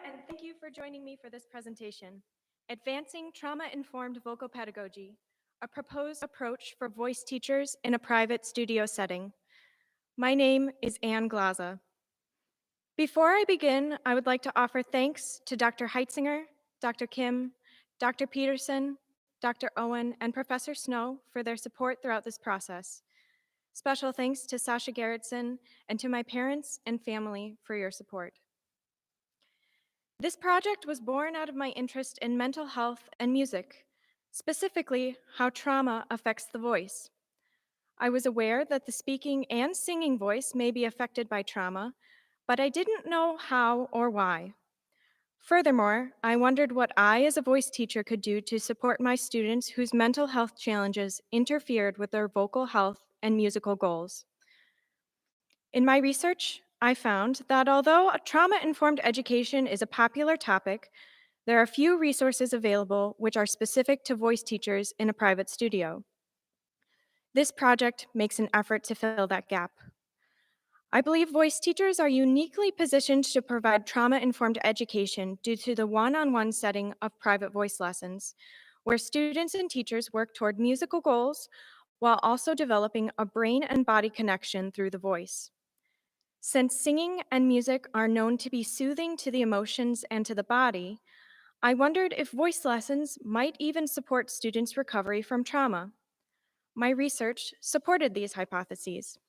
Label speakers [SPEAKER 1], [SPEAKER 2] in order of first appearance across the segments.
[SPEAKER 1] and thank you for joining me for this presentation, Advancing Trauma-Informed Vocal Pedagogy, a proposed approach for voice teachers in a private studio setting. My name is Anne Glaza. Before I begin, I would like to offer thanks to Dr. Heitzinger, Dr. Kim, Dr. Peterson, Dr. Owen, and Professor Snow for their support throughout this process. Special thanks to Sasha Gerritsen and to my parents and family for your support. This project was born out of my interest in mental health and music, specifically how trauma affects the voice. I was aware that the speaking and singing voice may be affected by trauma, but I didn't know how or why. Furthermore, I wondered what I as a voice teacher could do to support my students whose mental health challenges interfered with their vocal health and musical goals. In my research, I found that although a trauma-informed education is a popular topic, there are few resources available which are specific to voice teachers in a private studio. This project makes an effort to fill that gap. I believe voice teachers are uniquely positioned to provide trauma-informed education due to the one-on-one setting of private voice lessons, where students and teachers work toward musical goals while also developing a brain and body connection through the voice. Since singing and music are known to be soothing to the emotions and to the body, I wondered if voice lessons might even support students' recovery from trauma. My research supported these hypotheses.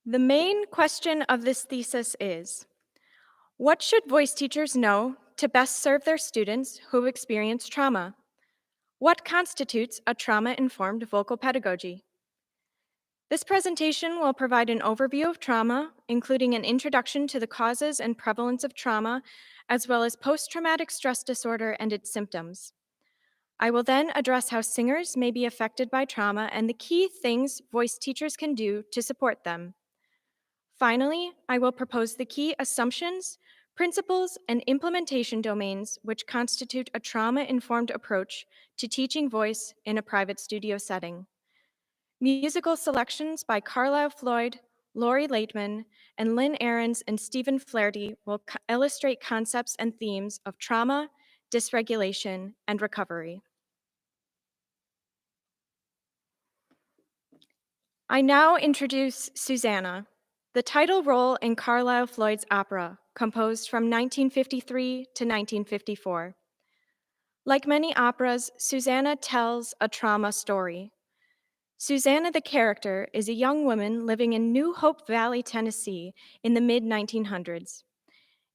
[SPEAKER 1] The main question of this thesis is, what should voice teachers know to best serve their students who have experienced trauma? What constitutes a trauma-informed vocal pedagogy? This presentation will provide an overview of trauma, including an introduction to the causes and prevalence of trauma, as well as post-traumatic stress disorder and its symptoms. I will then address how singers may be affected by trauma and the key things voice teachers can do to support them. Finally, I will propose the key assumptions, principles, and implementation domains which constitute a trauma-informed approach to teaching voice in a private studio setting. Musical selections by Carlisle Floyd, Lori Laitman, and Lynn Ahrens and Stephen Flaherty will illustrate concepts and themes of trauma, dysregulation, and recovery. I now introduce Susanna, the title role in Carlisle Floyd's opera, composed from 1953 to 1954. Like many operas, Susanna tells a trauma story. Susanna the character is a young woman living in New Hope Valley, Tennessee in the mid-1900s.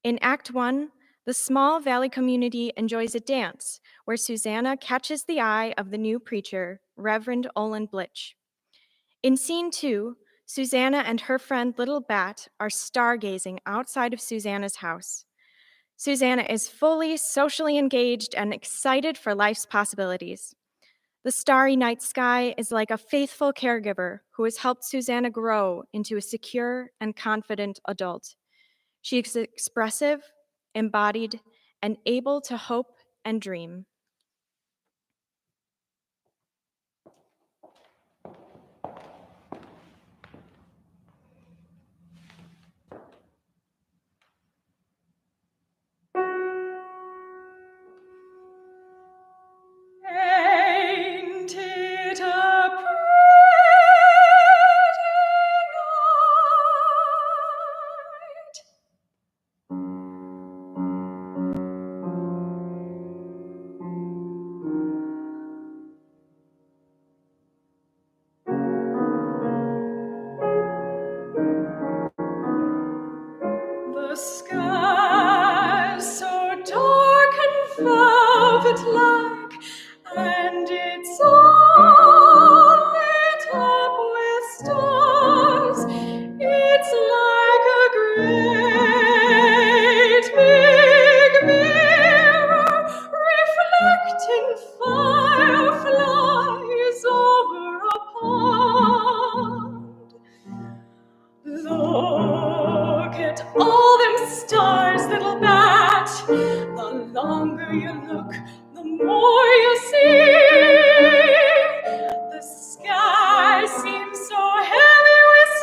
[SPEAKER 1] In Act 1, the small valley community enjoys a dance where Susanna catches the eye of the new preacher, Reverend Olin Blitch. In Scene 2, Susanna and her friend Little Bat are stargazing outside of Susanna's house. Susanna is fully socially engaged and excited for life's possibilities. The starry night sky is like a faithful caregiver who has helped Susanna grow into a secure and confident adult. She is expressive, embodied, and able to hope and dream. Ain't it a pretty night? The sky so dark and velvet-like, and it's all lit up with stars. It's like a great big mirror reflecting fireflies over a pond. Look at all them stars, little bat. The longer you look, the more you see. The sky seems so heavy with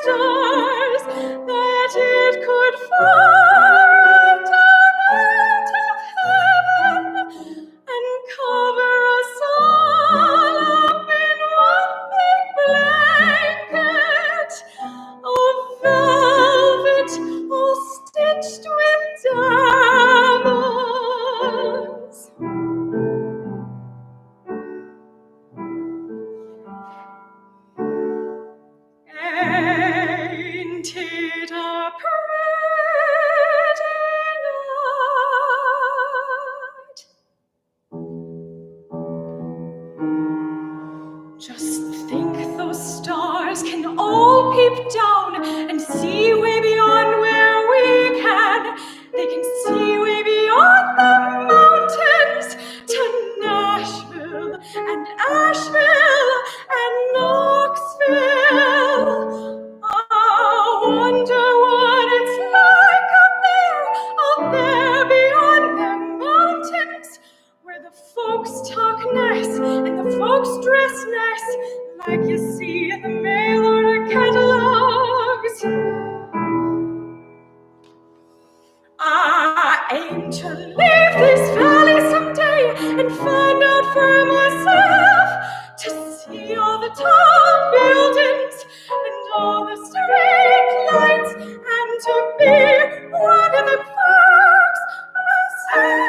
[SPEAKER 1] all peep down and see way beyond where we can. They can see way beyond the mountains to Nashville and Asheville and Knoxville. I wonder what it's like out there beyond the mountains, where the folks talk nice and the folks dress nice, like you see in the mail order catalogs. I aim to leave this valley someday and find out for myself, to see all the tall buildings and all the street lights, and to be one of the folks myself.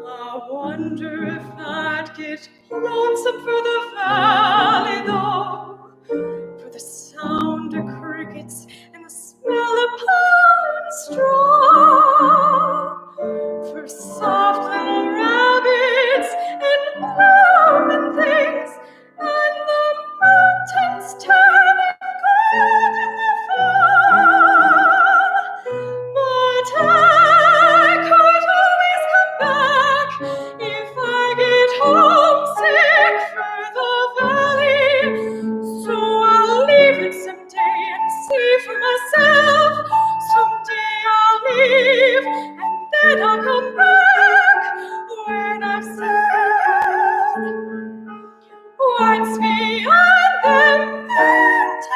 [SPEAKER 1] I wonder if I'd get lonesome for the valley, though, for the sound of crickets and the smell of pine straw, for soft little rabbits and blooming things, and the mountains turning gold in the fall. But I could always come back if I get homesick for the valley. So I'll leave it someday and see for myself. Someday I'll leave and then I'll come back when I've said once beyond the mountains.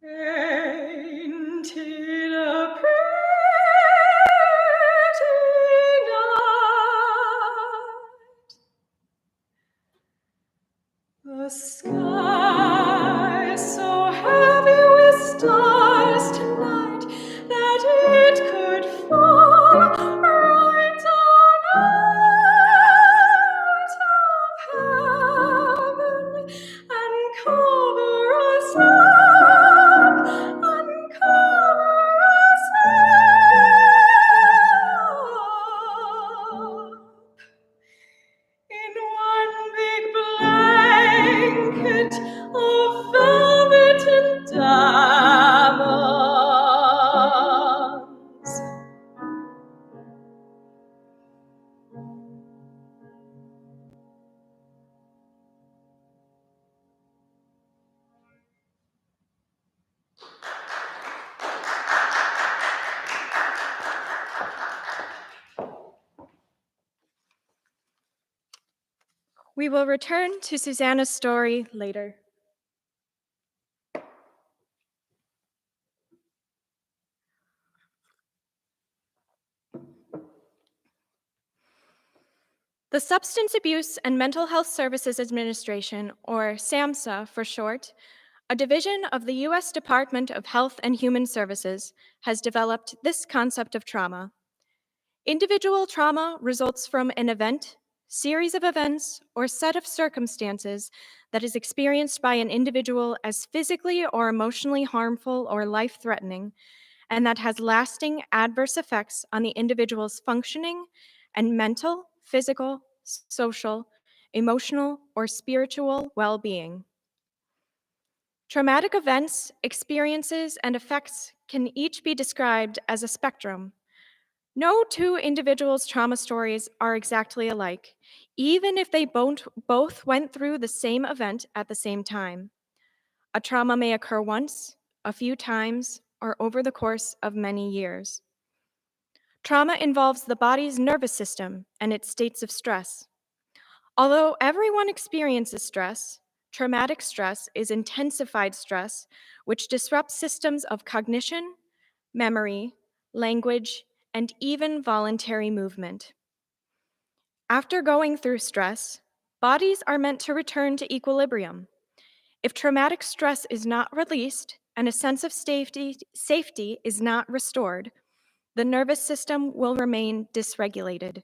[SPEAKER 1] Ain't it a pretty night? The sky so heavy with stars tonight that it could fall right on out of heaven and cover us up, uncover us up in one big blanket of velvet and diamonds. We will return to Susanna's story later. The Substance Abuse and Mental Health Services Administration, or SAMHSA for short, a division of the U.S. Department of Health and Human Services, has developed this concept of trauma. Individual trauma results from an event, series of events, or set of circumstances that is experienced by an individual as physically or emotionally harmful or life-threatening, and that has lasting adverse effects on the individual's functioning and mental, physical, social, emotional, or spiritual well-being. Traumatic events, experiences, and effects can each be described as a spectrum. No two individuals' trauma stories are exactly alike, even if they both went through the same event at the same time. A trauma may occur once, a few times, or over the course of many years. Trauma involves the body's nervous system and its states of stress. Although everyone experiences stress, traumatic stress is intensified stress, which disrupts systems of cognition, memory, language, and even voluntary movement. After going through stress, Bodies are meant to return to equilibrium. If traumatic stress is not released and a sense of safety is not restored, the nervous system will remain dysregulated,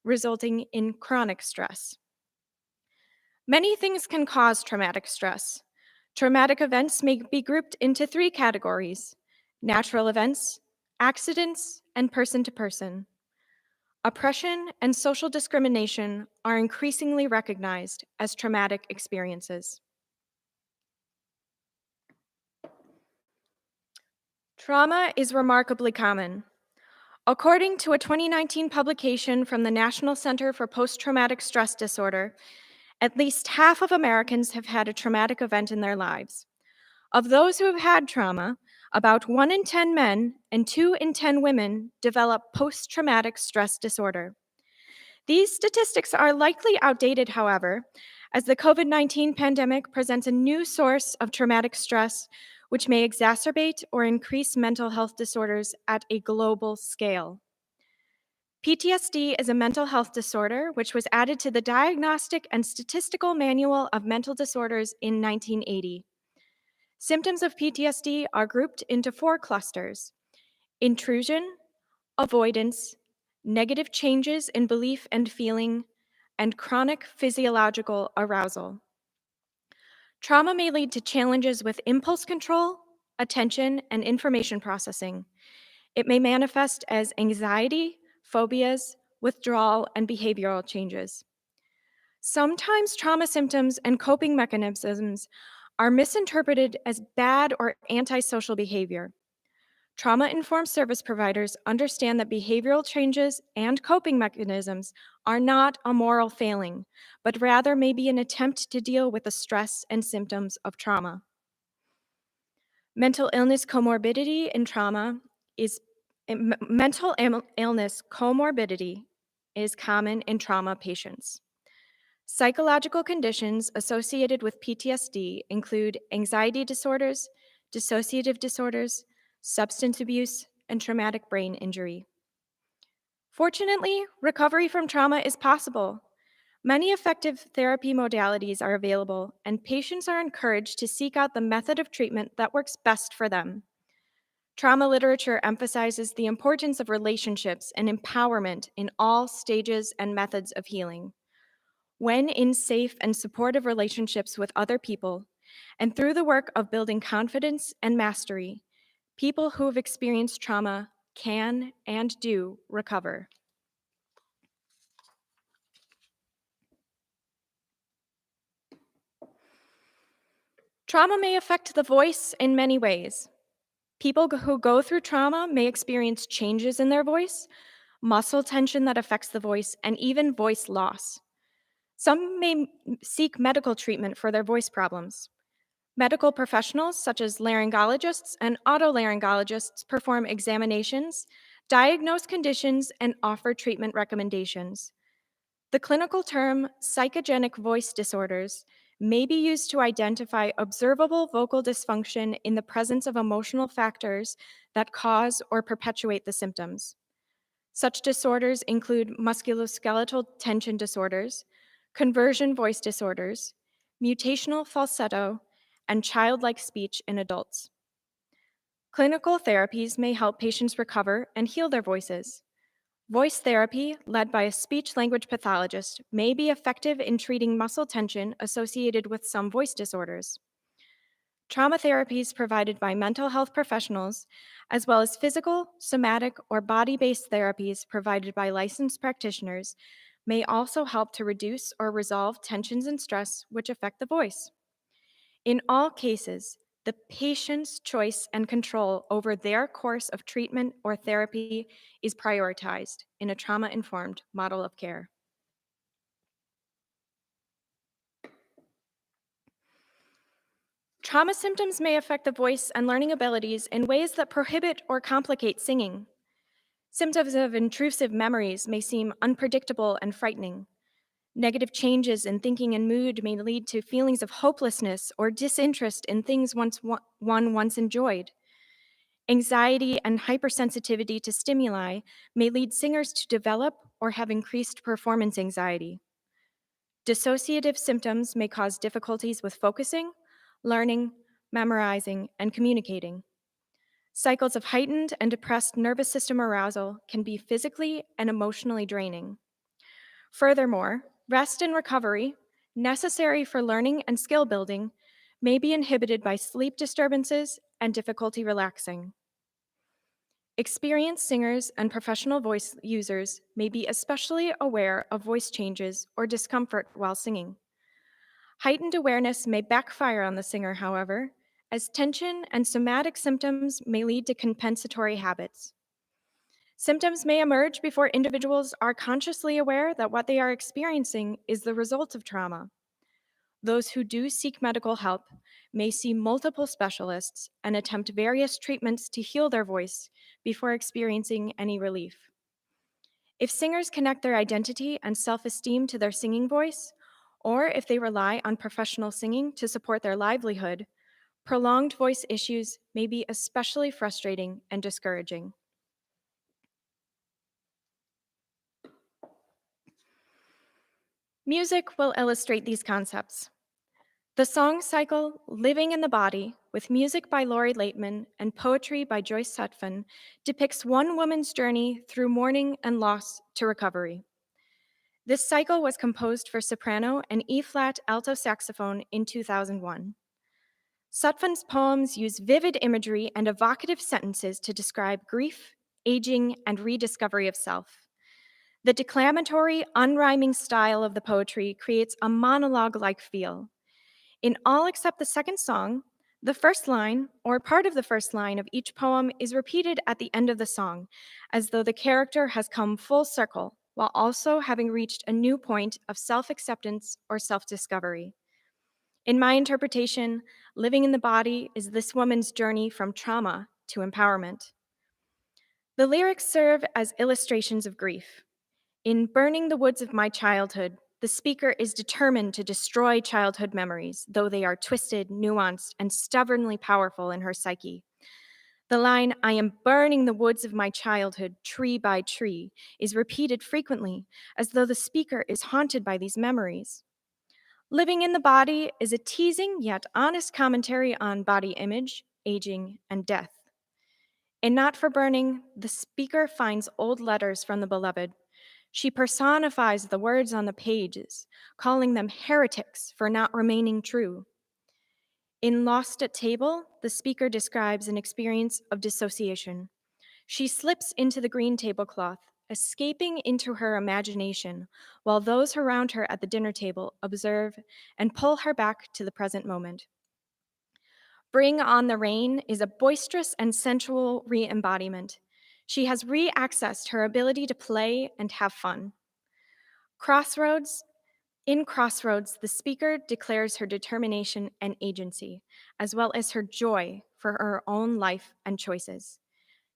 [SPEAKER 1] resulting in chronic stress. Many things can cause traumatic stress. Traumatic events may be grouped into three categories: natural events, accidents, and person to person. Oppression and social discrimination are increasingly recognized as traumatic experiences. Trauma is remarkably common. According to a 2019 publication from the National Center for Post-Traumatic Stress Disorder, at least half of Americans have had a traumatic event in their lives. Of those who have had trauma, about 1 in 10 men and 2 in 10 women develop post-traumatic stress disorder. These statistics are likely outdated, however, as the COVID-19 pandemic presents a new source of traumatic stress, which may exacerbate or increase mental health disorders at a global scale. PTSD is a mental health disorder which was added to the Diagnostic and Statistical Manual of Mental Disorders in 1980. Symptoms of PTSD are grouped into 4 clusters: intrusion, avoidance, negative changes in belief and feeling, and chronic physiological arousal. Trauma may lead to challenges with impulse control, attention, and information processing. It may manifest as anxiety, phobias, withdrawal, and behavioral changes. Sometimes trauma symptoms and coping mechanisms are misinterpreted as bad or antisocial behavior. Trauma-informed service providers understand that behavioral changes and coping mechanisms are not a moral failing, but rather may be an attempt to deal with the stress and symptoms of trauma. Mental illness comorbidity in trauma is illness comorbidity is common in trauma patients. Psychological conditions associated with PTSD include anxiety disorders, dissociative disorders, substance abuse, and traumatic brain injury. Fortunately, recovery from trauma is possible. Many effective therapy modalities are available, and patients are encouraged to seek out the method of treatment that works best for them. Trauma literature emphasizes the importance of relationships and empowerment in all stages and methods of healing. When in safe and supportive relationships with other people, and through the work of building confidence and mastery, people who have experienced trauma can and do recover. Trauma may affect the voice in many ways. People who go through trauma may experience changes in their voice, muscle tension that affects the voice, and even voice loss. Some may seek medical treatment for their voice problems. Medical professionals, such as laryngologists and otolaryngologists, perform examinations, diagnose conditions, and offer treatment recommendations. The clinical term psychogenic voice disorders may be used to identify observable vocal dysfunction in the presence of emotional factors that cause or perpetuate the symptoms. Such disorders include musculoskeletal tension disorders, conversion voice disorders, mutational falsetto, and childlike speech in adults. Clinical therapies may help patients recover and heal their voices. Voice therapy, led by a speech-language pathologist, may be effective in treating muscle tension associated with some voice disorders. Trauma therapies provided by mental health professionals, as well as physical, somatic, or body-based therapies provided by licensed practitioners, may also help to reduce or resolve tensions and stress which affect the voice. In all cases, the patient's choice and control over their course of treatment or therapy is prioritized in a trauma-informed model of care. Trauma symptoms may affect the voice and learning abilities in ways that prohibit or complicate singing. Symptoms of intrusive memories may seem unpredictable and frightening. Negative changes in thinking and mood may lead to feelings of hopelessness or disinterest in things one once enjoyed. Anxiety and hypersensitivity to stimuli may lead singers to develop or have increased performance anxiety. Dissociative symptoms may cause difficulties with focusing, learning, memorizing, and communicating. Cycles of heightened and depressed nervous system arousal can be physically and emotionally draining. Furthermore, rest and recovery, necessary for learning and skill building, may be inhibited by sleep disturbances and difficulty relaxing. Experienced singers and professional voice users may be especially aware of voice changes or discomfort while singing. Heightened awareness may backfire on the singer, however, as tension and somatic symptoms may lead to compensatory habits. Symptoms may emerge before individuals are consciously aware that what they are experiencing is the result of trauma. Those who do seek medical help may see multiple specialists and attempt various treatments to heal their voice before experiencing any relief. If singers connect their identity and self-esteem to their singing voice, or if they rely on professional singing to support their livelihood, prolonged voice issues may be especially frustrating and discouraging. Music will illustrate these concepts. The song cycle, Living in the Body, with music by Laurie Laitman and poetry by Joyce Sutphen, depicts one woman's journey through mourning and loss to recovery. This cycle was composed for soprano and E-flat alto saxophone in 2001. Sutphen's poems use vivid imagery and evocative sentences to describe grief, aging, and rediscovery of self. The declamatory, unrhyming style of the poetry creates a monologue-like feel. In all except the second song, the first line, or part of the first line of each poem, is repeated at the end of the song, as though the character has come full circle, while also having reached a new point of self-acceptance or self-discovery. In my interpretation, Living in the Body is this woman's journey from trauma to empowerment. The lyrics serve as illustrations of grief. In Burning the Woods of My Childhood, the speaker is determined to destroy childhood memories, though they are twisted, nuanced, and stubbornly powerful in her psyche. The line, I am burning the woods of my childhood, tree by tree, is repeated frequently, as though the speaker is haunted by these memories. Living in the Body is a teasing yet honest commentary on body image, aging, and death. In Not for Burning, the speaker finds old letters from the beloved. She personifies the words on the pages, calling them heretics for not remaining true. In Lost at Table, the speaker describes an experience of dissociation. She slips into the green tablecloth, escaping into her imagination, while those around her at the dinner table observe and pull her back to the present moment. Bring on the Rain is a boisterous and sensual re-embodiment. She has re-accessed her ability to play and have fun. In Crossroads, the speaker declares her determination and agency, as well as her joy for her own life and choices.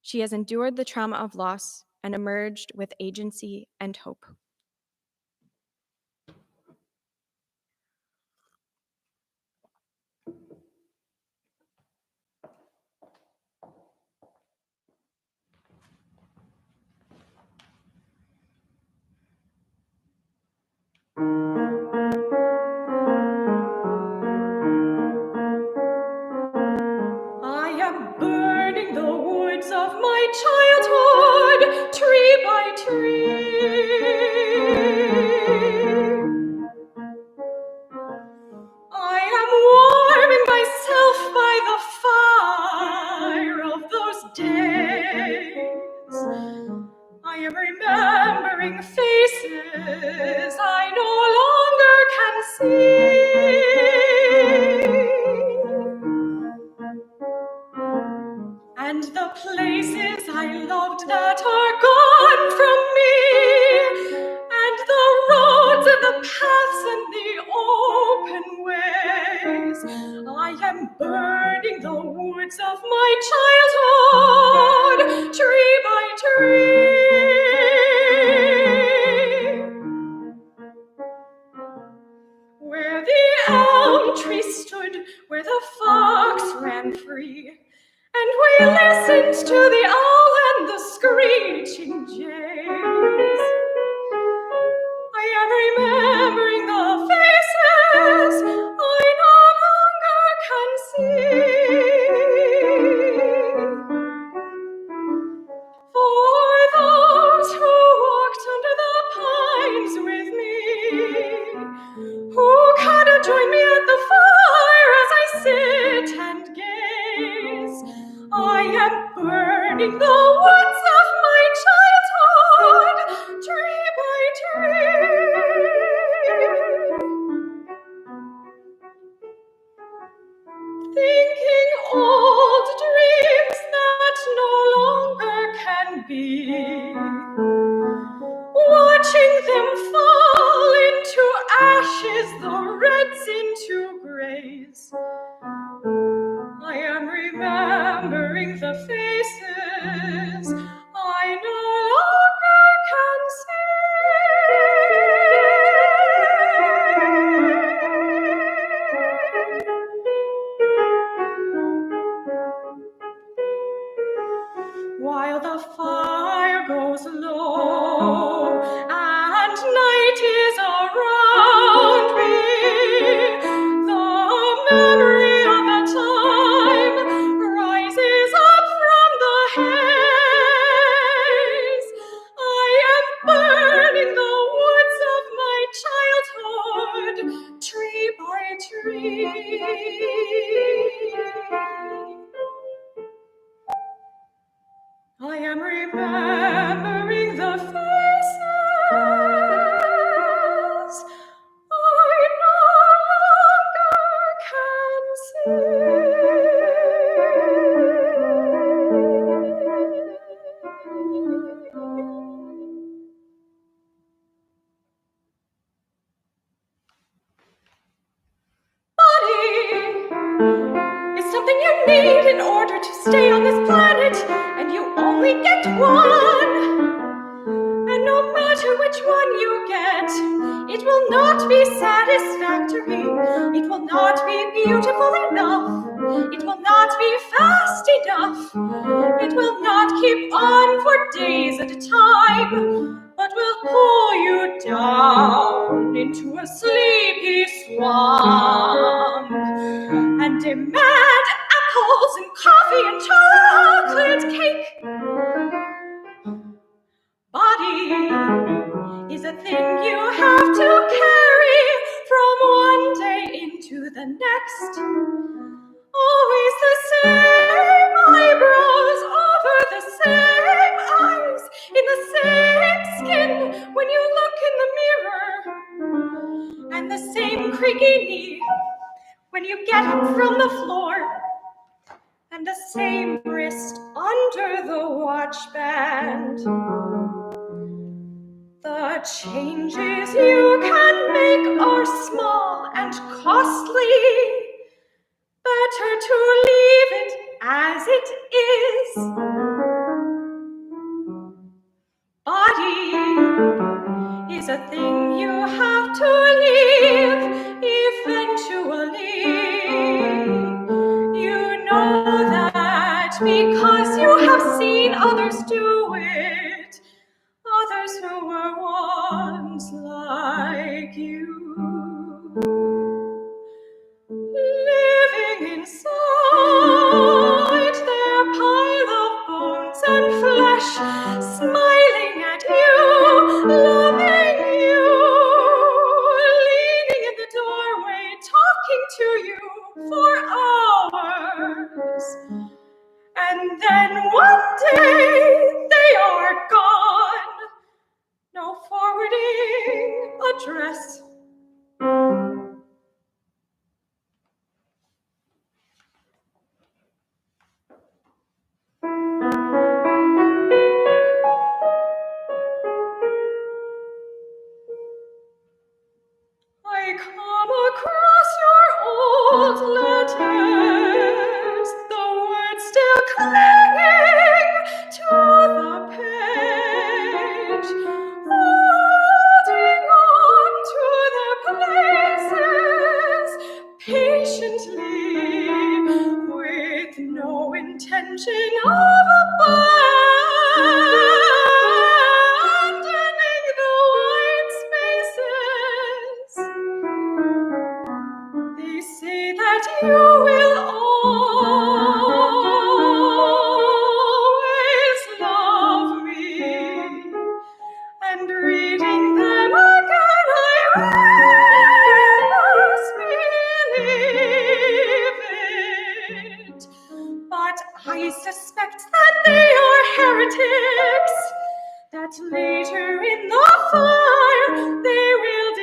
[SPEAKER 1] She has endured the trauma of loss and emerged with agency and hope. I am burning the woods of my childhood, tree by tree. I am warming myself by the fire of those days. I am remembering faces I no longer can see. And the places I loved that are gone from me, and the roads and the paths and the open ways. I am burning the woods of my childhood, tree by tree. Where the elm tree stood, where the fox ran free, and we listened to the owl and the screeching jays. I am remembering the the woods of my childhood, tree by tree, thinking old dreams that no longer can be, watching them fall into ashes, the reds into grays. I am remembering the faces I no longer can see. While the fire goes low and night is around me, the memory of the time rises up from the haze. I am burning the woods of my childhood, tree by tree. I am remembering the faces I no longer can see. Body is something you need in order to stay on this planet, and you only get one. And no matter which one you get, it will not be satisfactory. It will not be beautiful enough. It will not be fast enough. It will not keep on for days at a time, but will pull you down into a sleepy swamp and demand apples and coffee and chocolate cake. Body is a thing you have to carry from one day into the next. Always the same eyebrows over the same eyes, in the same skin when you look in the mirror, and the same creaky knee when you get up from the floor, and the same wrist under the watch band. The changes you can make are small and costly. Better to leave it as it is. Body is a thing you have to leave eventually. You know that because you have seen others do it, others who were once like you. Living inside their pile of bones and flesh, smiling at you, loving you, leaning in the doorway, talking to you for hours. And then one day they are gone. No forwarding address. heretics, that later in the fire they will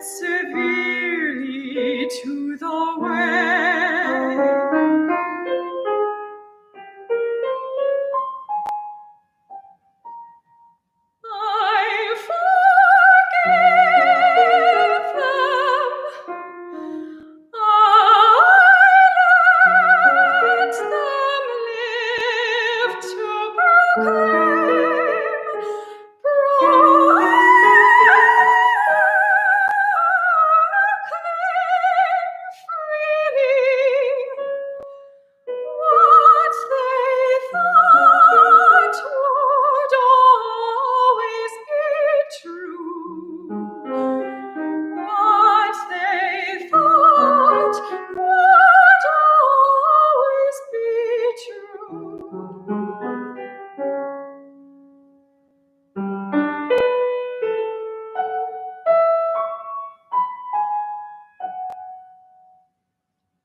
[SPEAKER 1] severely to the way. I forgive them. I let them live to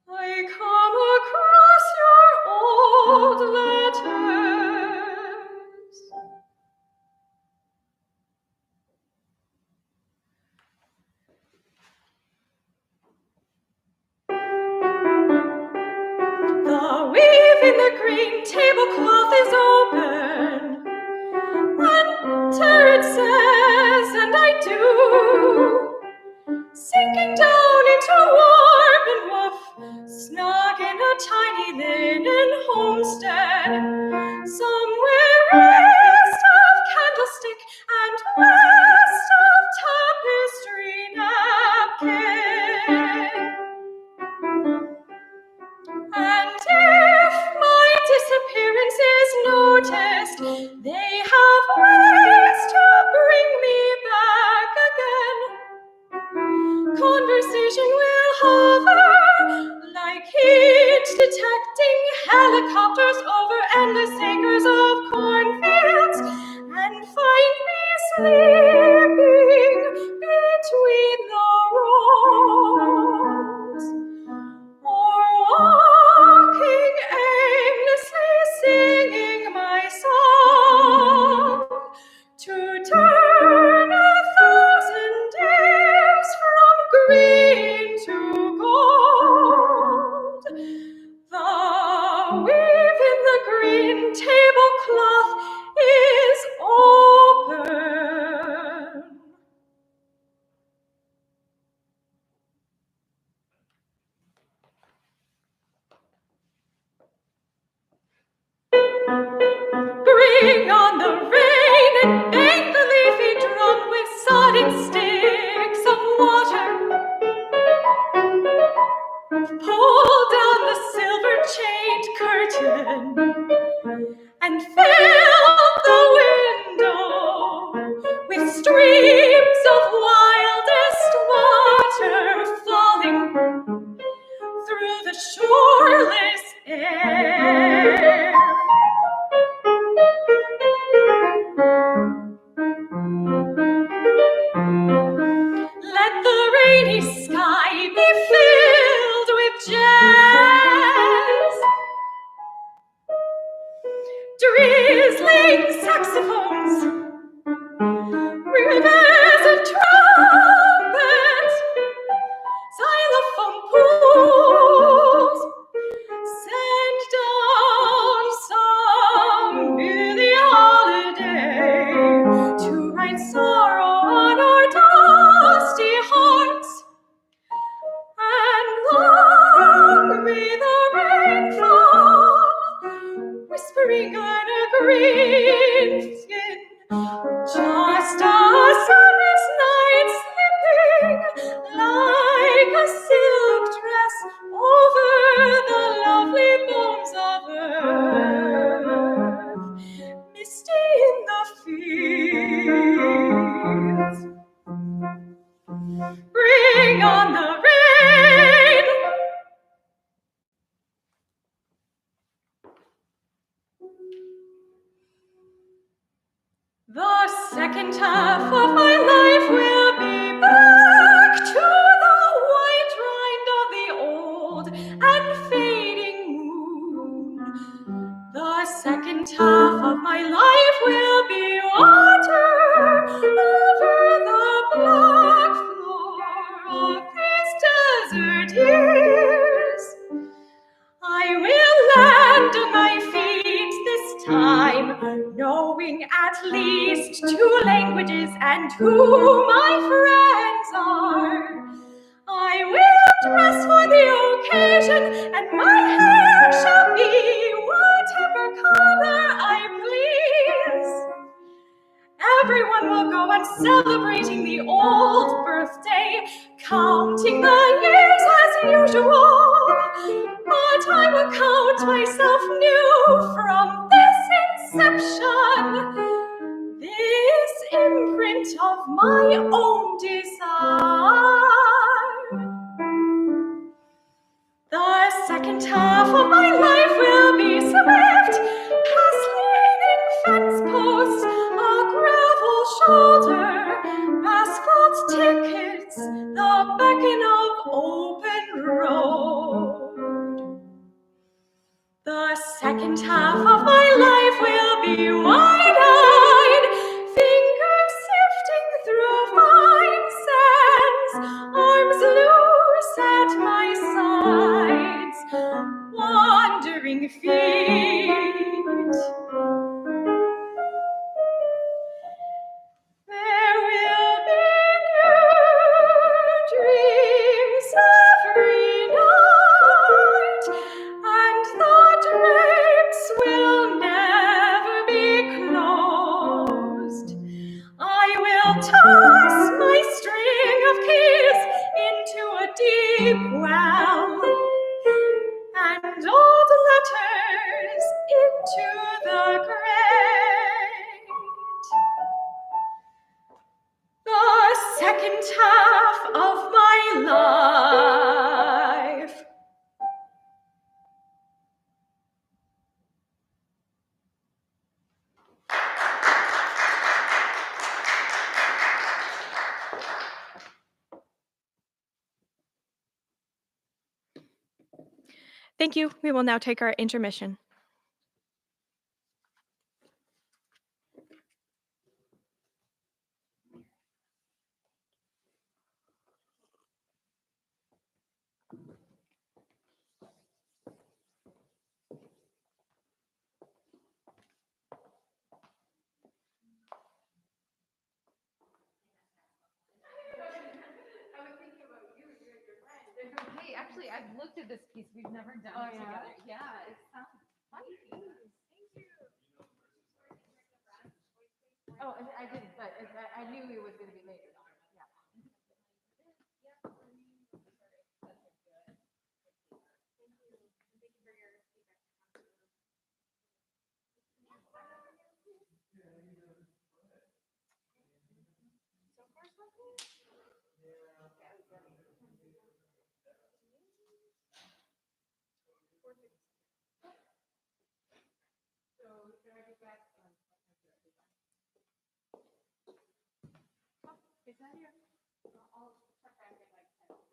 [SPEAKER 1] I come across your old letters. The weave in the green tablecloth is open. Enter, it says, and I do. Sinking down into warp and woof, snug in a tiny linen homestead, somewhere east of candlestick and west of tapestry napkin. And if my disappearance is noticed, they have ways to bring me back again. Conversation will hover like heat detecting helicopters over endless acres of cornfields and find me sleeping between the rows or walking aimlessly singing my song to turn 1,000 days from green to gold. The weave in the green tablecloth is open. Bring on the rain and bang the leafy drum with sodding sticks of water. Pull down the silver-chained curtain and fill the window with streams of wildest water falling through the shoreless air. Let the rainy sky be filled with second half of my life will be back to the white rind of the old and fading moon. The second half of my life will be water over the black floor of these desert years. I will land on my feet this time, knowing at least 2 languages and who my friends are. I will dress for the occasion, and my hair shall be whatever color I please. Everyone will go on celebrating the old birthday, counting the years as usual. But I will count myself new from this inception, this imprint of my own desire. The second half of my life will be swift, past leaning fence posts, a gravel shoulder, asphalt tickets, the beckon of open road. The second half of my life will be wide-eyed, fingers sifting through fine sands, arms loose at my sides, wandering feet. There will be new dreams every night, and the drapes will never be closed. I will toss my string of keys into a deep well, and old letters into the grate. The second half of my life. Thank you. We will now take our intermission.
[SPEAKER 2] Hey, actually, I've looked at this piece. We've never done it together. Yeah, it sounds funny. Thank you. Oh, I didn't, but I knew it was going to be later. Yeah. Is that your? I'll check back in like 10 minutes.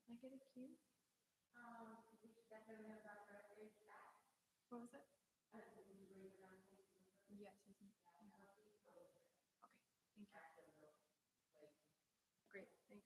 [SPEAKER 1] I get a cue? What was it? Yes, I think. Okay, thank you. Great, thanks.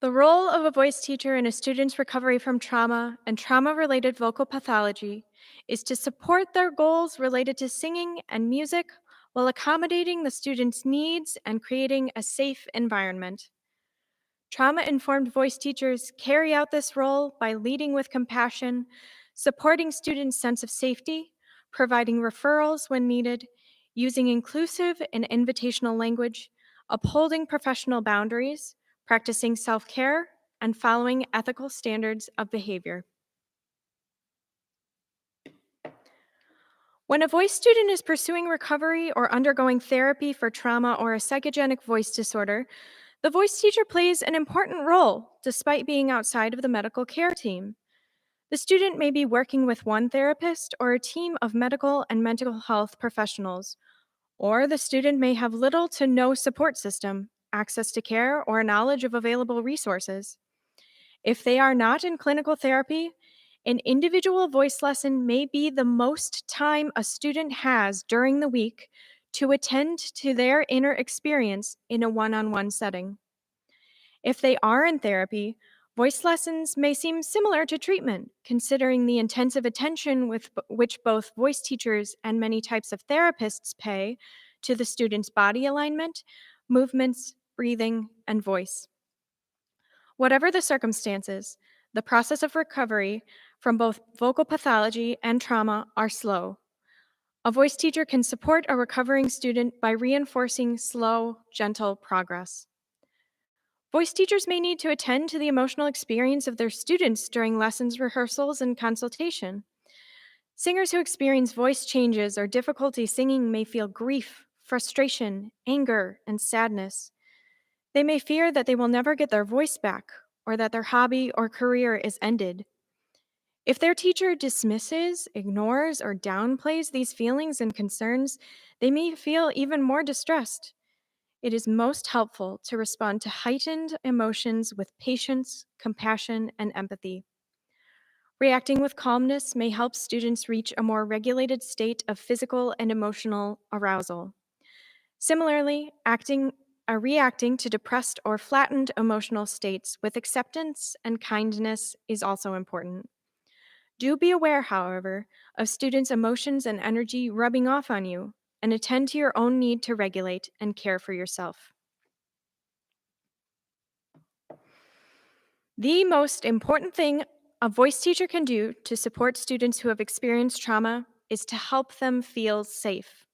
[SPEAKER 1] The role of a voice teacher in a student's recovery from trauma and trauma related vocal pathology is to support their goals related to singing and music while accommodating the student's needs and creating a safe environment. Trauma informed voice teachers carry out this role by leading with compassion, supporting students' sense of safety, providing referrals when needed, using inclusive and invitational language, upholding professional boundaries, practicing self care, and following ethical standards of behavior. When a voice student is pursuing recovery or undergoing therapy for trauma or a psychogenic voice disorder, the voice teacher plays an important role despite being outside of the medical care team. The student may be working with one therapist or a team of medical and mental health professionals, or the student may have little to no support system, access to care, or knowledge of available resources. If they are not in clinical therapy, an individual voice lesson may be the most time a student has during the week to attend to their inner experience in a one on one setting. If they are in therapy, voice lessons may seem similar to treatment, considering the intensive attention with which both voice teachers and many types of therapists pay to the student's body alignment, movements, breathing, and voice. Whatever the circumstances, the process of recovery from both vocal pathology and trauma are slow. A voice teacher can support a recovering student by reinforcing slow, gentle progress. Voice teachers may need to attend to the emotional experience of their students during lessons, rehearsals, and consultation. Singers who experience voice changes or difficulty singing may feel grief, frustration, anger, and sadness. They may fear that they will never get their voice back or that their hobby or career is ended. If their teacher dismisses, ignores, or downplays these feelings and concerns, they may feel even more distressed. It is most helpful to respond to heightened emotions with patience, compassion, and empathy. Reacting with calmness may help students reach a more regulated state of physical and emotional arousal. Similarly, reacting to depressed or flattened emotional states with acceptance and kindness is also important. Do be aware, however, of students' emotions and energy rubbing off on you, and attend to your own need to regulate and care for yourself. The most important thing a voice teacher can do to support students who have experienced trauma is to help them feel safe.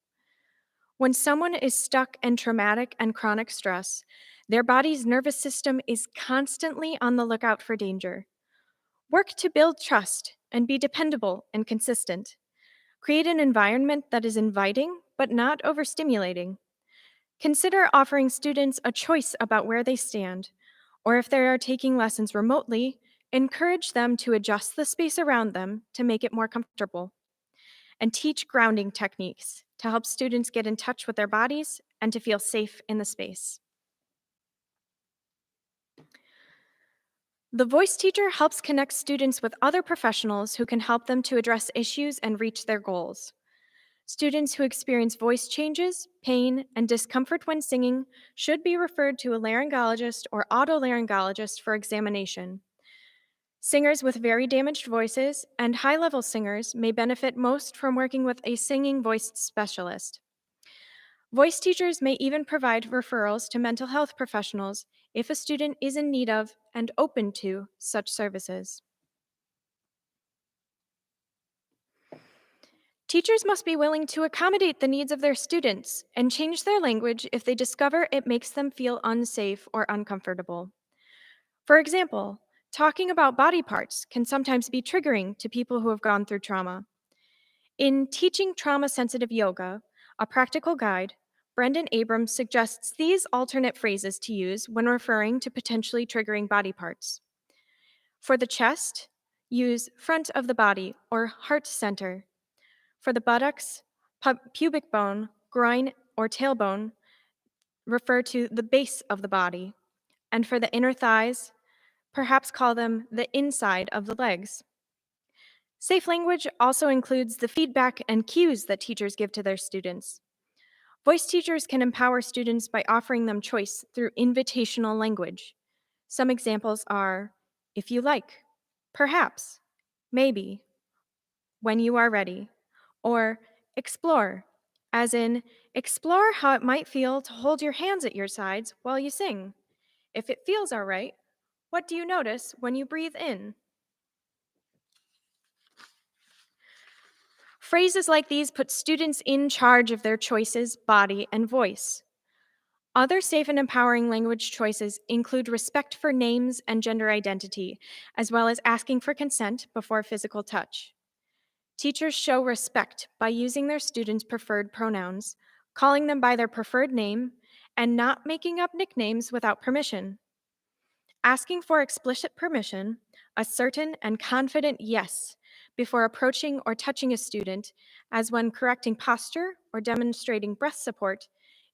[SPEAKER 1] When someone is stuck in traumatic and chronic stress, their body's nervous system is constantly on the lookout for danger. Work to build trust and be dependable and consistent. Create an environment that is inviting but not overstimulating. Consider offering students a choice about where they stand, or if they are taking lessons remotely, encourage them to adjust the space around them to make it more comfortable. And teach grounding techniques to help students get in touch with their bodies and to feel safe in the space. The voice teacher helps connect students with other professionals who can help them to address issues and reach their goals. Students who experience voice changes, pain, and discomfort when singing should be referred to a laryngologist or otolaryngologist for examination. Singers with very damaged voices and high level singers may benefit most from working with a singing voice specialist. Voice teachers may even provide referrals to mental health professionals if a student is in need of and open to such services. Teachers must be willing to accommodate the needs of their students and change their language if they discover it makes them feel unsafe or uncomfortable. For example, talking about body parts can sometimes be triggering to people who have gone through trauma. In Teaching Trauma Sensitive Yoga, a practical guide, Brendan Abrams suggests these alternate phrases to use when referring to potentially triggering body parts. For the chest, use front of the body or heart center. For the buttocks, pubic bone, groin, or tailbone, refer to the base of the body. And for the inner thighs, perhaps call them the inside of the legs. Safe language also includes the feedback and cues that teachers give to their students. Voice teachers can empower students by offering them choice through invitational language. Some examples are if you like, perhaps, maybe, when you are ready, or explore, as in explore how it might feel to hold your hands at your sides while you sing. If it feels all right, what do you notice when you breathe in? Phrases like these put students in charge of their choices, body, and voice. Other safe and empowering language choices include respect for names and gender identity, as well as asking for consent before physical touch. Teachers show respect by using their students' preferred pronouns, calling them by their preferred name, and not making up nicknames without permission. Asking for explicit permission, a certain and confident yes, before approaching or touching a student, as when correcting posture or demonstrating breath support,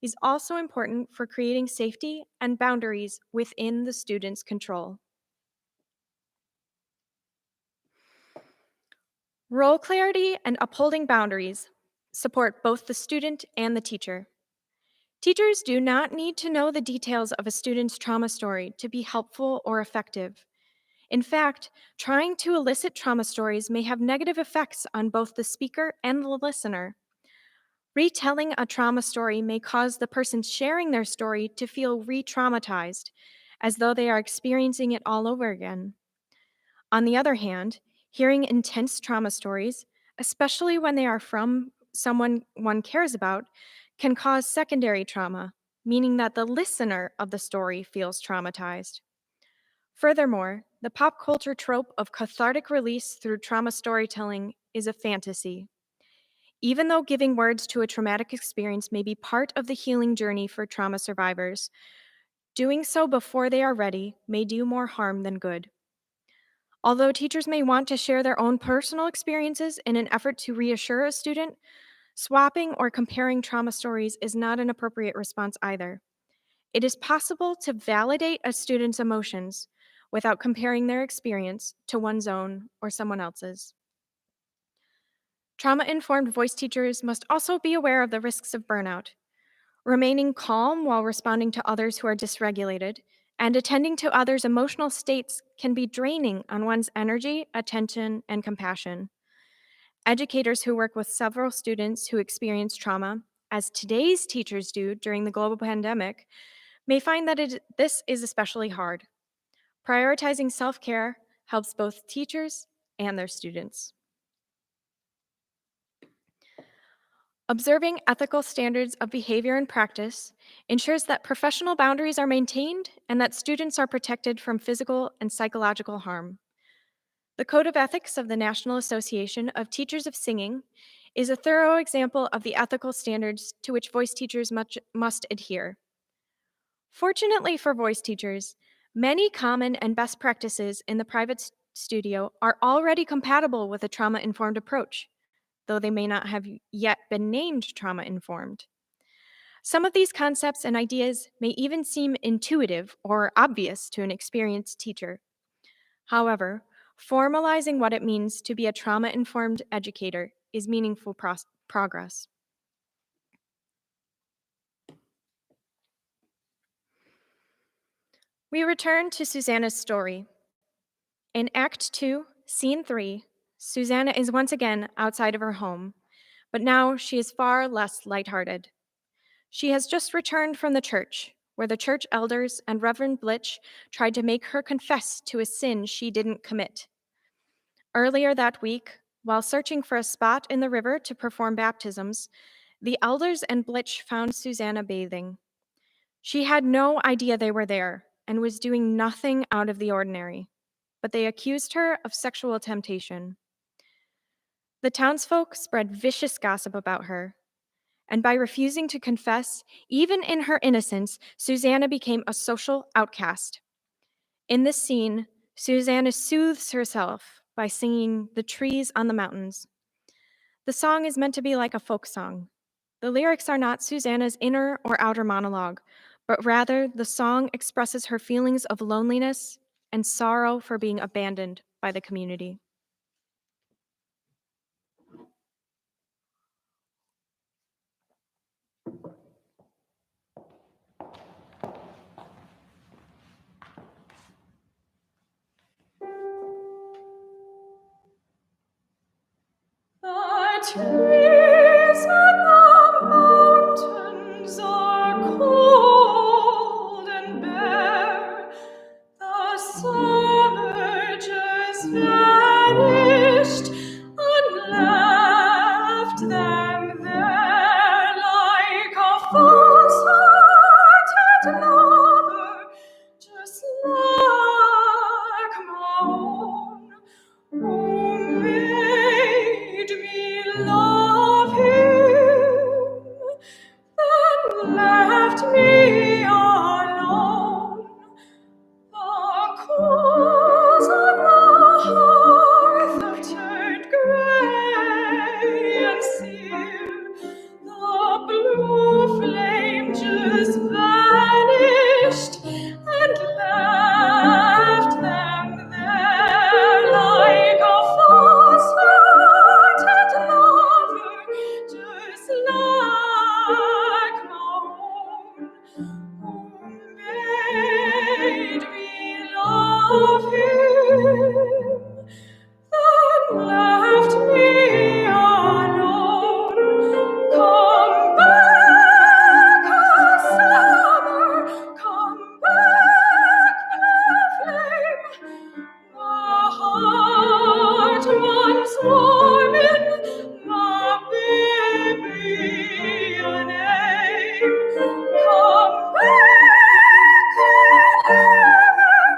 [SPEAKER 1] is also important for creating safety and boundaries within the student's control. Role clarity and upholding boundaries support both the student and the teacher. Teachers do not need to know the details of a student's trauma story to be helpful or effective. In fact, trying to elicit trauma stories may have negative effects on both the speaker and the listener. Retelling a trauma story may cause the person sharing their story to feel re traumatized, as though they are experiencing it all over again. On the other hand, hearing intense trauma stories, especially when they are from someone one cares about, can cause secondary trauma, meaning that the listener of the story feels traumatized. Furthermore, the pop culture trope of cathartic release through trauma storytelling is a fantasy. Even though giving words to a traumatic experience may be part of the healing journey for trauma survivors, doing so before they are ready may do more harm than good. Although teachers may want to share their own personal experiences in an effort to reassure a student, swapping or comparing trauma stories is not an appropriate response either. It is possible to validate a student's emotions without comparing their experience to one's own or someone else's. Trauma-informed voice teachers must also be aware of the risks of burnout. Remaining calm while responding to others who are dysregulated and attending to others' emotional states can be draining on one's energy, attention, and compassion. Educators who work with several students who experience trauma, as today's teachers do during the global pandemic, may find that this is especially hard. Prioritizing self-care helps both teachers and their students. Observing ethical standards of behavior and practice ensures that professional boundaries are maintained and that students are protected from physical and psychological harm. The Code of Ethics of the National Association of Teachers of Singing is a thorough example of the ethical standards to which voice teachers must adhere. Fortunately for voice teachers, many common and best practices in the private studio are already compatible with a trauma-informed approach, though they may not have yet been named trauma-informed. Some of these concepts and ideas may even seem intuitive or obvious to an experienced teacher. However, formalizing what it means to be a trauma-informed educator is meaningful progress. We return to Susanna's story. In Act 2, Scene 3, Susanna is once again outside of her home, but now she is far less lighthearted. She has just returned from the church, where the church elders and Reverend Blitch tried to make her confess to a sin she didn't commit. Earlier that week, while searching for a spot in the river to perform baptisms, the elders and Blitch found Susanna bathing. She had no idea they were there and was doing nothing out of the ordinary, but they accused her of sexual temptation. The townsfolk spread vicious gossip about her, and by refusing to confess, even in her innocence, Susanna became a social outcast. In this scene, Susanna soothes herself by singing "The Trees on the Mountains." The song is meant to be like a folk song. The lyrics are not Susanna's inner or outer monologue, but rather the song expresses her feelings of loneliness and sorrow for being abandoned by the community. trees on the mountains are cold and bare. The summer just vanished and left them there like a false-hearted lover, just like my own, who made me love him, then left me alone. The coals on the hearth have turned grey and sere. The blue flame just vanished and left them there like a false-hearted lover, just like my own, who made me love him, then left me alone. Come back, oh summer, come back, blue flame. My heart once warming, my baby a name. Come back, oh lover,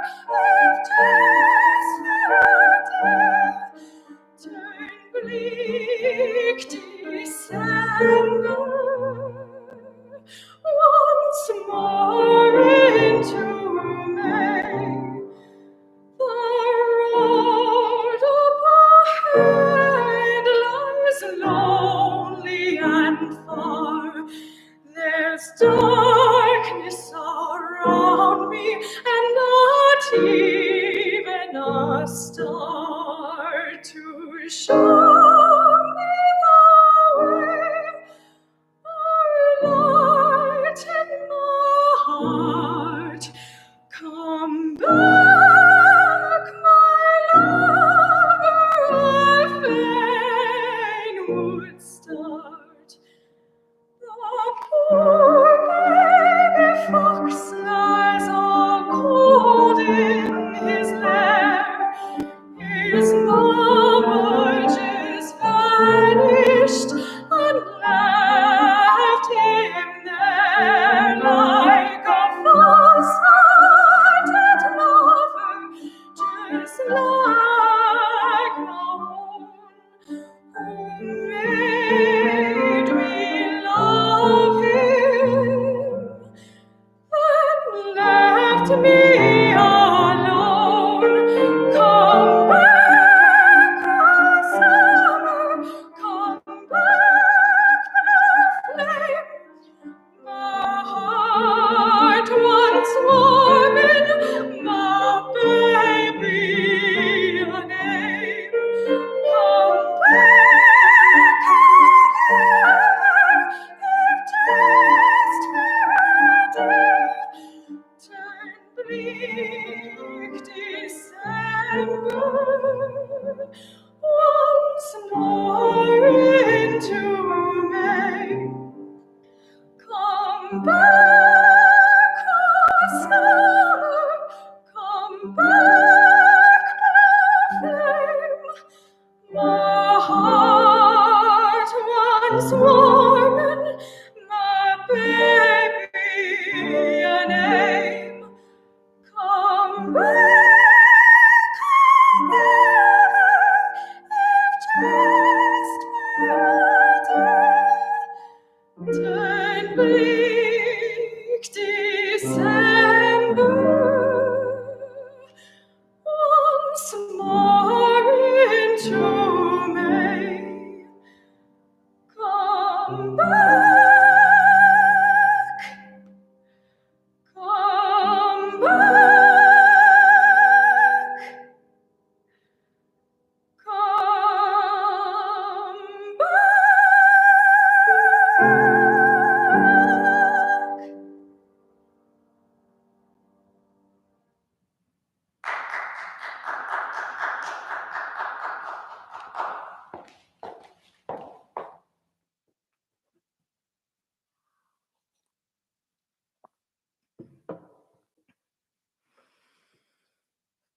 [SPEAKER 1] if just for a day, turn bleak December once more into May. The road up ahead lies lonely and far. There's darkness around me, and not even a star to show me the way. Light in my heart, come back, my lover, I fain would start. The poor baby fox lies all cold in his lair. His mama just vanished and left him there like a false-hearted lover, just like my own, who made me love him, then left me alone. Come back, oh summer, come back, blue flame. My heart once warming, my baby a name. Come back, oh lover, if just for a day, turn bleak December once more into May. Come back, oh summer, come back, blue flame. My heart once warming, my baby a name. Come back, oh lover, if just for a day, turn bleak December once more into May. Come back, come back, come back.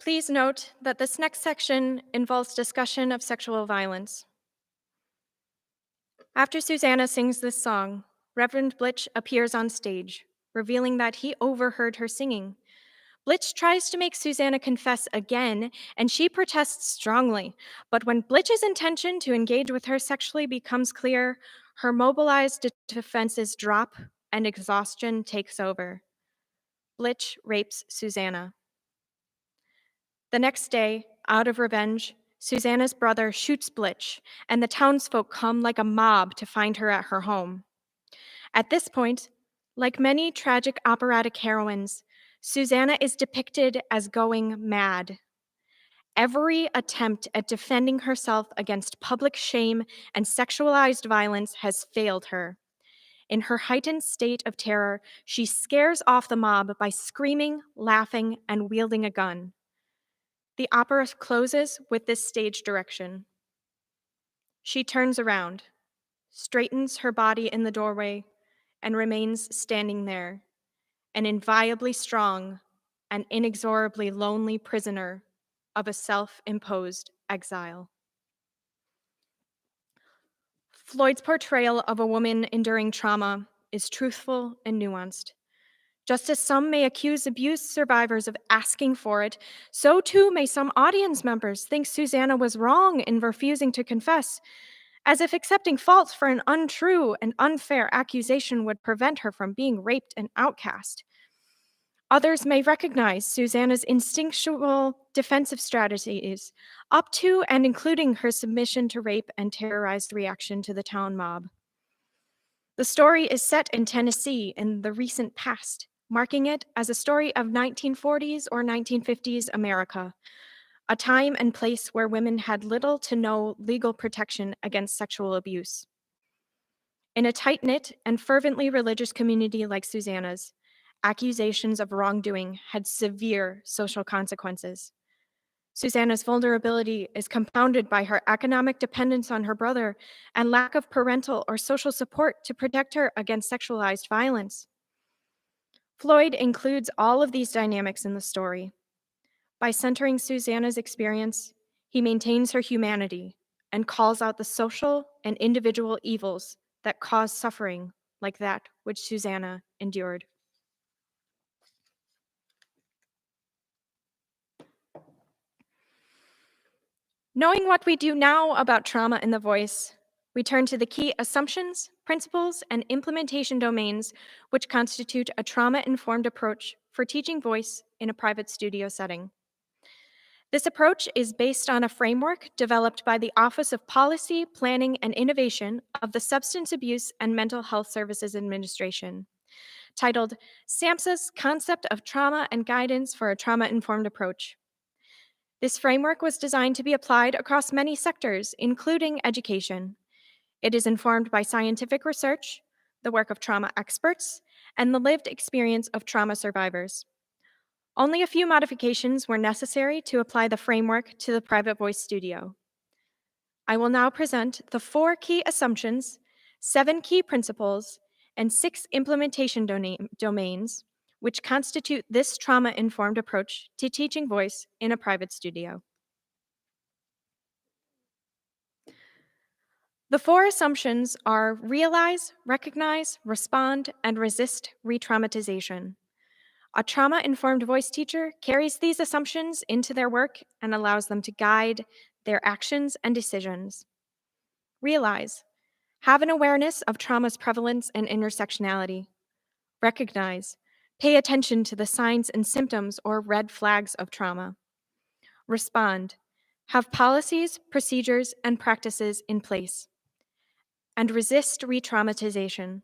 [SPEAKER 1] Please note that this next section involves discussion of sexual violence. After Susanna sings this song, Reverend Blitch appears on stage, revealing that he overheard her singing. Blitch tries to make Susanna confess again, and she protests strongly. But when Blitch's intention to engage with her sexually becomes clear, her mobilized defenses drop and exhaustion takes over. Blitch rapes Susanna. The next day, out of revenge, Susanna's brother shoots Blitch, and the townsfolk come like a mob to find her at her home. At this point, like many tragic operatic heroines, Susanna is depicted as going mad. Every attempt at defending herself against public shame and sexualized violence has failed her. In her heightened state of terror, she scares off the mob by screaming, laughing, and wielding a gun. The opera closes with this stage direction. She turns around, straightens her body in the doorway, and remains standing there, an inviolably strong and inexorably lonely prisoner of a self-imposed exile. Floyd's portrayal of a woman enduring trauma is truthful and nuanced. Just as some may accuse abuse survivors of asking for it, so too may some audience members think Susanna was wrong in refusing to confess, as if accepting fault for an untrue and unfair accusation would prevent her from being raped and outcast. Others may recognize Susanna's instinctual defensive strategies, up to and including her submission to rape and terrorized reaction to the town mob. The story is set in Tennessee in the recent past, marking it as a story of 1940s or 1950s America, a time and place where women had little to no legal protection against sexual abuse. In a tight-knit and fervently religious community like Susanna's, accusations of wrongdoing had severe social consequences. Susanna's vulnerability is compounded by her economic dependence on her brother and lack of parental or social support to protect her against sexualized violence. Floyd includes all of these dynamics in the story. By centering Susanna's experience, he maintains her humanity and calls out the social and individual evils that cause suffering like that which Susanna endured. Knowing what we do now about trauma in the voice, we turn to the key assumptions, principles, and implementation domains which constitute a trauma-informed approach for teaching voice in a private studio setting. This approach is based on a framework developed by the Office of Policy, Planning, and Innovation of the Substance Abuse and Mental Health Services Administration, titled SAMHSA's Concept of Trauma and Guidance for a Trauma-Informed Approach. This framework was designed to be applied across many sectors, including education. It is informed by scientific research, the work of trauma experts, and the lived experience of trauma survivors. Only a few modifications were necessary to apply the framework to the private voice studio. I will now present the 4 key assumptions, 7 key principles, and 6 implementation domains which constitute this trauma-informed approach to teaching voice in a private studio. The 4 assumptions are realize, recognize, respond, and resist re-traumatization. A trauma-informed voice teacher carries these assumptions into their work and allows them to guide their actions and decisions. Realize, have an awareness of trauma's prevalence and intersectionality. Recognize, pay attention to the signs and symptoms or red flags of trauma. Respond, have policies, procedures, and practices in place. And resist re-traumatization,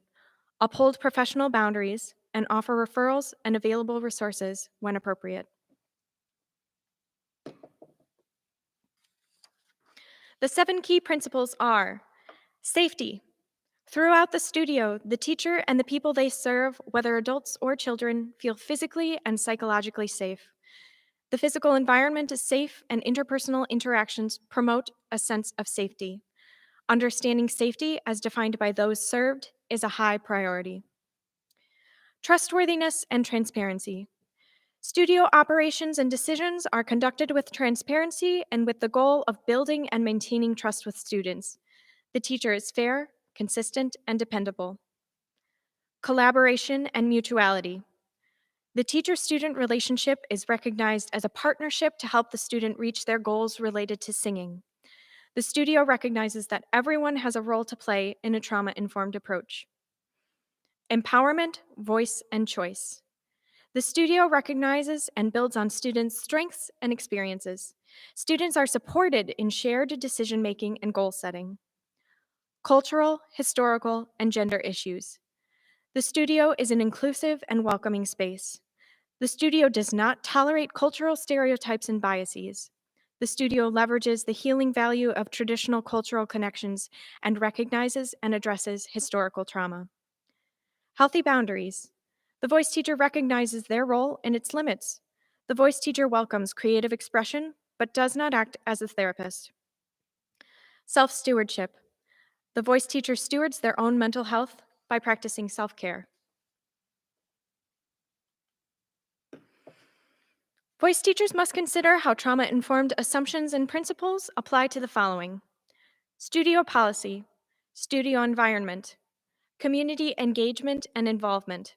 [SPEAKER 1] uphold professional boundaries, and offer referrals and available resources when appropriate. The 7 key principles are safety. Throughout the studio, the teacher and the people they serve, whether adults or children, feel physically and psychologically safe. The physical environment is safe and interpersonal interactions promote a sense of safety. Understanding safety as defined by those served is a high priority. Trustworthiness and transparency. Studio operations and decisions are conducted with transparency and with the goal of building and maintaining trust with students. The teacher is fair, consistent, and dependable. Collaboration and mutuality. The teacher-student relationship is recognized as a partnership to help the student reach their goals related to singing. The studio recognizes that everyone has a role to play in a trauma-informed approach. Empowerment, voice, and choice. The studio recognizes and builds on students' strengths and experiences. Students are supported in shared decision-making and goal setting. Cultural, historical, and gender issues. The studio is an inclusive and welcoming space. The studio does not tolerate cultural stereotypes and biases. The studio leverages the healing value of traditional cultural connections and recognizes and addresses historical trauma. Healthy boundaries. The voice teacher recognizes their role and its limits. The voice teacher welcomes creative expression, but does not act as a therapist. Self-stewardship. The voice teacher stewards their own mental health by practicing self-care. Voice teachers must consider how trauma-informed assumptions and principles apply to the following: studio policy, studio environment, community engagement and involvement,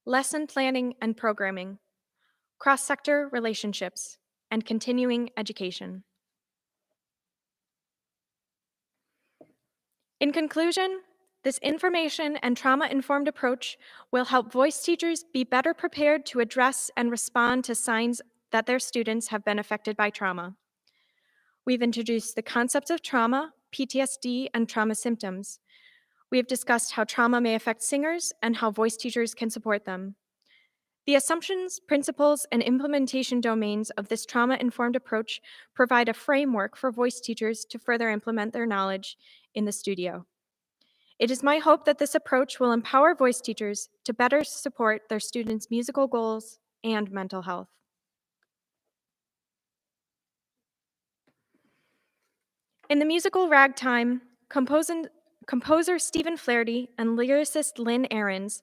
[SPEAKER 1] lesson planning and programming, cross-sector relationships, and continuing education. In conclusion, this information and trauma-informed approach will help voice teachers be better prepared to address and respond to signs that their students have been affected by trauma. We've introduced the concepts of trauma, PTSD, and trauma symptoms. We have discussed how trauma may affect singers and how voice teachers can support them. The assumptions, principles, and implementation domains of this trauma-informed approach provide a framework for voice teachers to further implement their knowledge in the studio. It is my hope that this approach will empower voice teachers to better support their students' musical goals and mental health. In the musical Ragtime, composer Stephen Flaherty and lyricist Lynn Ahrens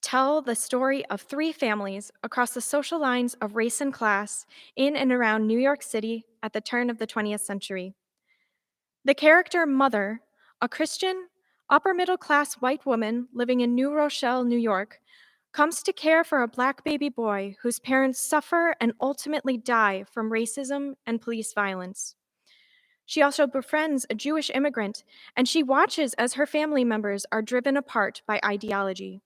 [SPEAKER 1] tell the story of three families across the social lines of race and class in and around New York City at the turn of the 20th century. The character Mother, a Christian, upper-middle-class white woman living in New Rochelle, New York, comes to care for a Black baby boy whose parents suffer and ultimately die from racism and police violence. She also befriends a Jewish immigrant, and she watches as her family members are driven apart by ideology.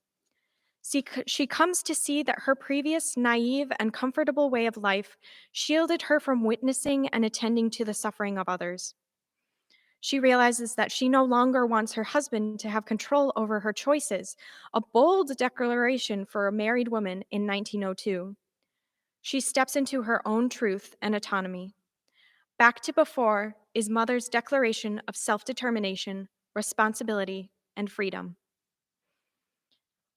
[SPEAKER 1] She comes to see that her previous naive and comfortable way of life shielded her from witnessing and attending to the suffering of others. She realizes that she no longer wants her husband to have control over her choices, a bold declaration for a married woman in 1902. She steps into her own truth and autonomy. Back to Before is Mother's declaration of self-determination, responsibility, and freedom.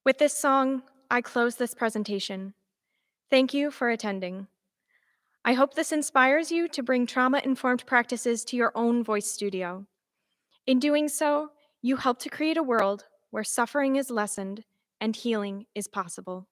[SPEAKER 1] With this song, I close this presentation. Thank you for attending. I hope this inspires you to bring trauma-informed practices to your own voice studio. In doing so, you help to create a world where suffering is lessened and healing is possible.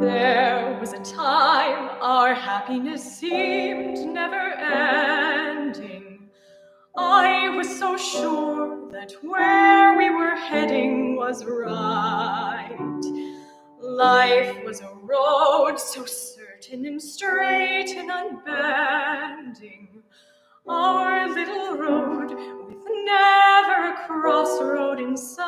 [SPEAKER 3] There was a time our happiness seemed never ending. I was so sure that where we were heading was right. Life was a road so certain and straight and unbending. Our little road with never a crossroad in sight.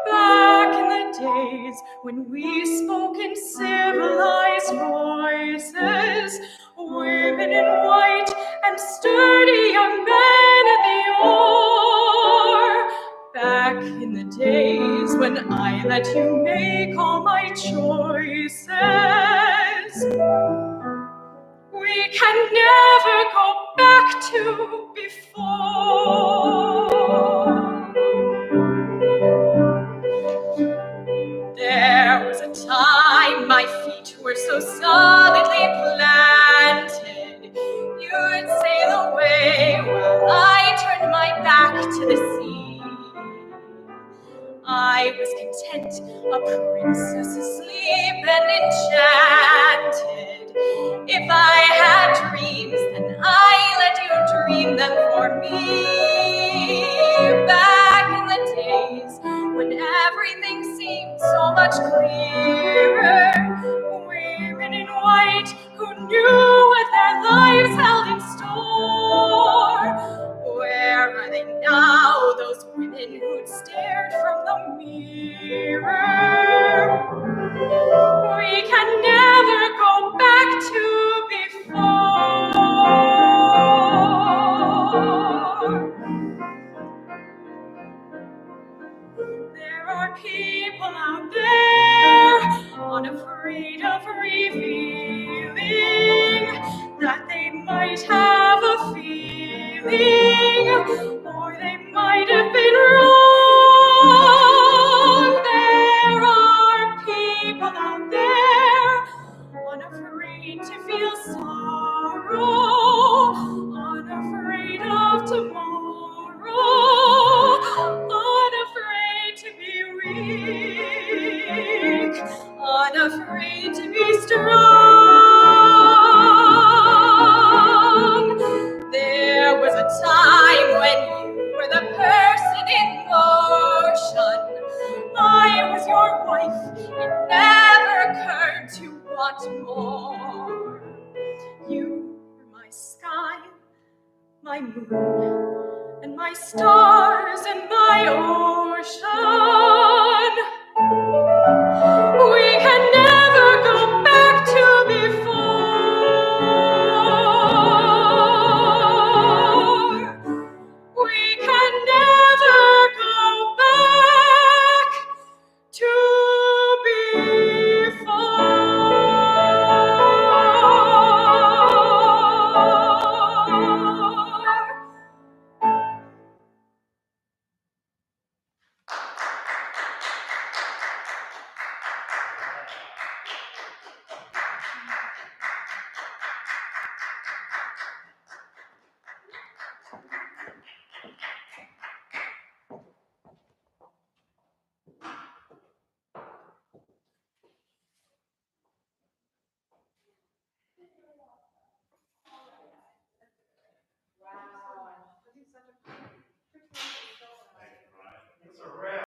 [SPEAKER 3] Back in the days when we spoke in civilized voices, women in white and sturdy young men at the oar. Back in the days when I let you make all my choices, we we can never go back to before. There was a time my feet were so solidly planted, you'd sail away while I turned my back to the sea. I was content, a princess asleep and enchanted. If I had dreams, then I let you dream them for me. Back in the days when everything seemed so much clearer, women in white who knew what their lives held in store. Where are they now, those women who'd stared from the mirror? We can never go back to before. There are people out there unafraid of revealing that they might have a feeling, or they might have been wrong. There are people out there unafraid to feel sorrow, unafraid of tomorrow, unafraid to be weak, unafraid to be strong. There was a time when you were the person in motion. I was your wife. It never occurred to want more. You were my sky, my moon, and my stars and my ocean.